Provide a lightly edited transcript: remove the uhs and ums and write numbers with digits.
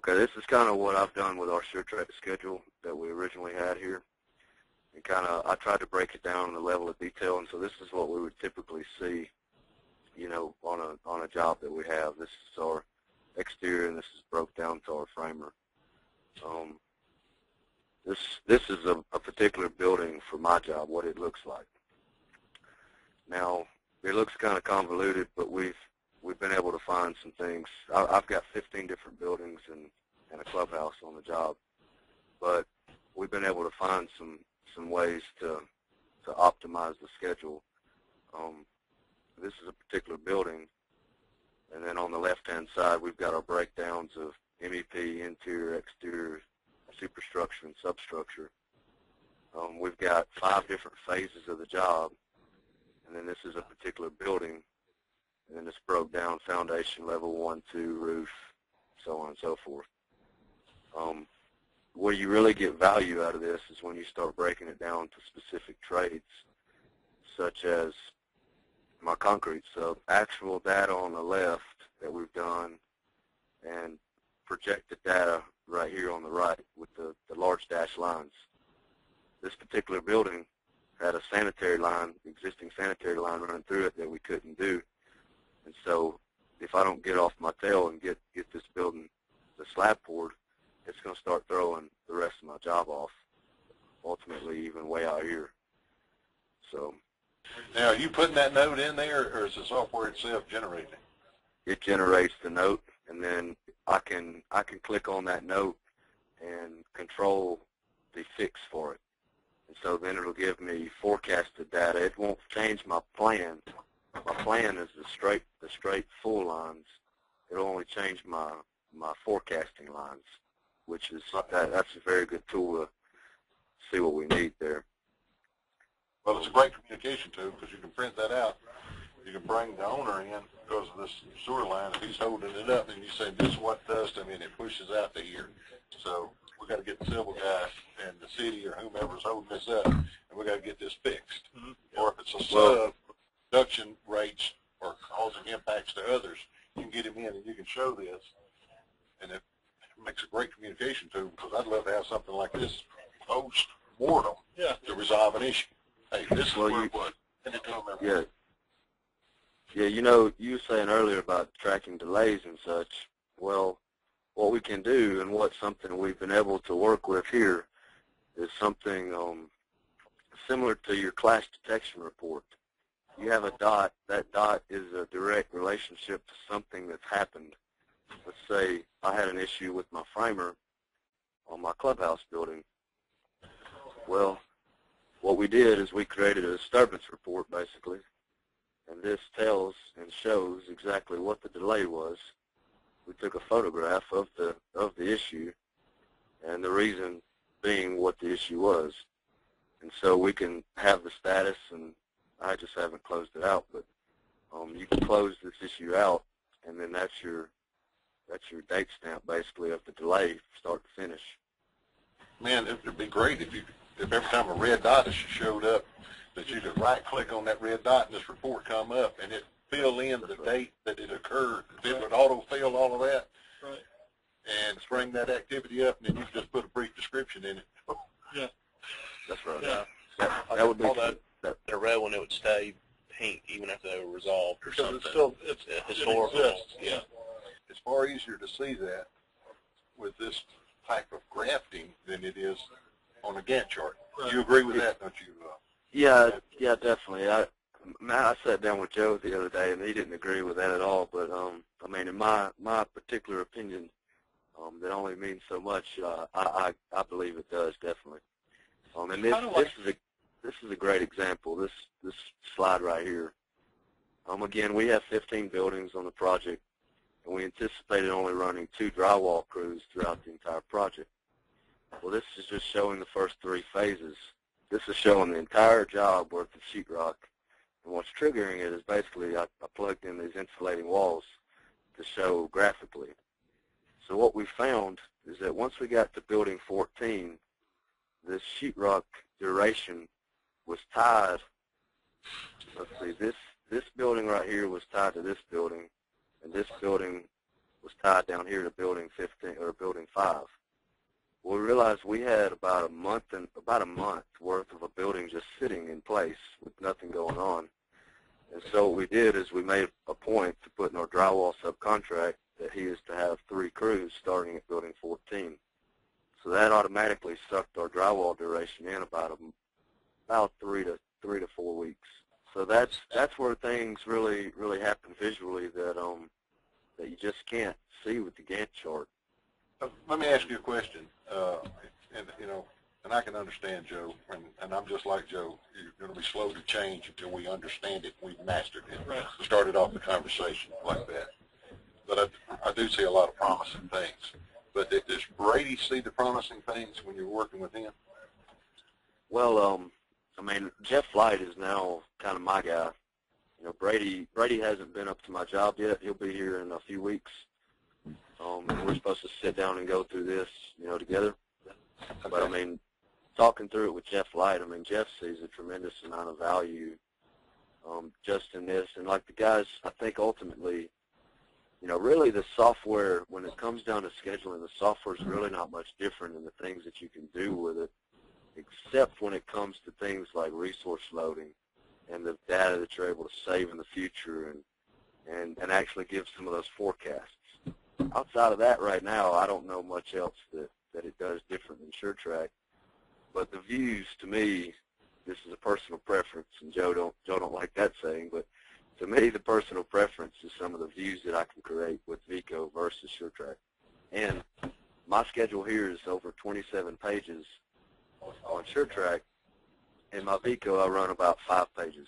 Okay, this is kind of what I've done with our sure track schedule that we originally had here. And I tried to break it down in the level of detail, and so this is what we would typically see, you know, on a job that we have. This is our exterior, and this is broke down to our framer. This is a particular building for my job, what it looks like. Now, it looks kind of convoluted, but we've been able to find some things. I've got 15 different buildings and a clubhouse on the job, but we've been able to find some ways to optimize the schedule. This is a particular building, and then on the left-hand side, we've got our breakdowns of MEP, interior, exterior, superstructure, and substructure. We've got 5 different phases of the job, and then this is a particular building, and then it's broke down: foundation, level 1, 2, roof, so on and so forth. Where you really get value out of this is when you start breaking it down to specific trades, such as my concrete sub. Actual data on the left that we've done, and projected data right here on the right with the large dashed lines. This particular building had a sanitary line, existing sanitary line running through it that we couldn't do. And so if I don't get off my tail and get this building, the slab poured, it's going to start throwing the rest of my job off, ultimately even way out here. So. Now, are you putting that note in there, or is the software itself generating it? It generates the note, and then I can click on that note and control the fix for it. And so then it'll give me forecasted data. It won't change my plan. My plan is the straight full lines. It'll only change my forecasting lines, which is that's a very good tool to see what we need there. Well, it's a great communication tool because you can print that out. You can bring the owner in because of this sewer line. If he's holding it up, and you say, this is what does to me, and it pushes out to here. So we got to get the civil guy and the city or whomever's holding this up, and we got to get this fixed. Mm-hmm. Or if it's a sub, production rates or causing impacts to others, you can get him in and you can show this. And it makes a great communication tool because I'd love to have something like this post-mortem to resolve an issue. Hey, this is where it was. Yeah, you know, you were saying earlier about tracking delays and such. Well, what we can do, and what's something we've been able to work with here, is something similar to your clash detection report. You have a dot. That dot is a direct relationship to something that's happened. Let's say I had an issue with my framer on my clubhouse building. Well, what we did is we created a disturbance report, basically, and this tells and shows exactly what the delay was. We took a photograph of the issue, and the reason being what the issue was. And so we can have the status, and I just haven't closed it out, but you can close this issue out, and then that's your date stamp, basically, of the delay, start to finish. Man, it would be great if every time a red dot showed up, that you could right-click on that red dot and this report come up, and it fill in the date that it occurred. It would auto-fill all of that, and bring that activity up, and then you could just put a brief description in it. Yeah. That's right. Yeah. That would be that red one. It would stay pink even after they were resolved or something. It's historical. It exists. Yeah. It's far easier to see that with this type of grafting than it is on a Gantt chart. Right. You agree with that, don't you? Yeah, definitely. I sat down with Joe the other day, and he didn't agree with that at all. But I mean, in my particular opinion, that only means so much. I believe it does, definitely. And this is a great example. This slide right here. Again, we have 15 buildings on the project, and we anticipated only running 2 drywall crews throughout the entire project. Well, this is just showing the first 3 phases. This is showing the entire job worth of sheetrock. And what's triggering it is basically I plugged in these insulating walls to show graphically. So what we found is that once we got to building 14, this sheetrock duration was tied. Let's see, this building right here was tied to this building, and this building was tied down here to building 15 or building 5. We realized we had about a month worth of a building just sitting in place with nothing going on. And so what we did is we made a point to put in our drywall subcontract that he is to have 3 crews starting at building 14. So that automatically sucked our drywall duration in about 3 to 4 weeks. So that's where things really happen visually that that you just can't see with the Gantt chart. Let me ask you a question, and I can understand Joe, and I'm just like Joe. You're going to be slow to change until we understand it, we've mastered it. Right. Started off the conversation like that. But I do see a lot of promising things. But does Brady see the promising things when you're working with him? Well, I mean, Jeff Wright is now kind of my guy. You know, Brady hasn't been up to my job yet. He'll be here in a few weeks. And we're supposed to sit down and go through this, together. Okay. But, I mean, talking through it with Jeff Wright, I mean, Jeff sees a tremendous amount of value just in this. And like the guys, I think ultimately, really the software, when it comes down to scheduling, the software is really not much different in the things that you can do with it, except when it comes to things like resource loading and the data that you're able to save in the future and actually give some of those forecasts. Outside of that right now, I don't know much else that it does different than SureTrack. But the views, to me, this is a personal preference, and Joe don't like that saying, but to me, the personal preference is some of the views that I can create with Vico versus SureTrack. And my schedule here is over 27 pages on SureTrack. In my Vico, I run about 5 pages.